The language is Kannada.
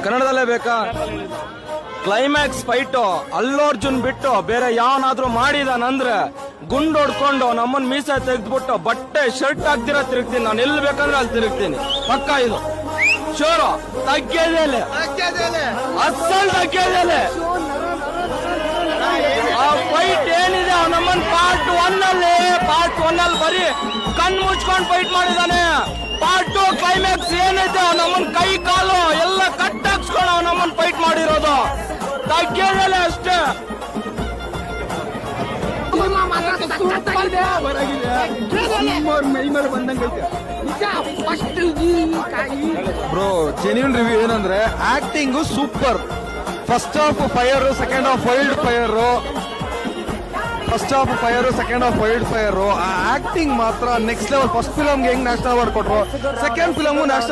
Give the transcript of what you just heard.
ಕನ್ನಡದಲ್ಲೇ ಬೇಕಾ? ಕ್ಲೈಮ್ಯಾಕ್ಸ್ ಫೈಟು ಅಲ್ಲು ಅರ್ಜುನ್ ಬಿಟ್ಟು ಬೇರೆ ಯಾವನಾದ್ರೂ ಮಾಡಿದಾನಂದ್ರೆ ಗುಂಡು ಹೊಡ್ಕೊಂಡು ನಮ್ಮನ್ ಮೀಸೆ ತೆಗೆದ್ಬಿಟ್ಟು ಬಟ್ಟೆ ಶರ್ಟ್ ಹಾಕ್ತಿರ ತಿರುಗ್ತೀನಿ. ನಾನು ಎಲ್ಲಿ ಬೇಕಂದ್ರೆ ಅಲ್ಲಿ ತಿರುಗ್ತೀನಿ. ಪಕ್ಕ ಇದು ಶೋರು ತಗ್ಗೇದೇಲೆ ಅಸಲ್ ತಗ್ಗೇದೇಲೆ. ಆ ಫೈಟ್ ಏನಿದೆ ನಮ್ಮನ್ ಪಾರ್ಟ್ ಒನ್ ಅಲ್ಲಿ ಬರೀ ಕಣ್ ಮುಚ್ಕೊಂಡು ಫೈಟ್ ಮಾಡಿದಾನೆ. ಪಾರ್ಟ್ 2 ಕ್ಲೈಮ್ಯಾಕ್ಸ್ ಏನೈತೆ ನಮ್ಮನ್ ಕೈ ಕಾಲು ಎಲ್ಲ ಕಟ್ಟಾಕ್ಸ್ಕೊಂಡು ನಮ್ಮನ್ ಫೈಟ್ ಮಾಡಿರೋದು ತಗ್ಗೇದೇಲೆ ಅಷ್ಟೇ. ಬ್ರೋ ಜೆನ್ಯೂನ್ ರಿವ್ಯೂ ಏನಂದ್ರೆ acting super. First half fire, second half wild fire. First half fire, second half wild fire. ಆ ಆಕ್ಟಿಂಗ್ ಮಾತ್ರ ನೆಕ್ಸ್ಟ್ ಲೆವೆಲ್. ಫಸ್ಟ್ ಫಿಲಮ್ಗೆ ಹೆಂಗ್ ನ್ಯಾಷನಲ್ ಅವಾರ್ಡ್ ಕೊಟ್ರು, ಸೆಕೆಂಡ್ ಫಿಲಮ್ಗೂ ನ್ಯಾಷನಲ್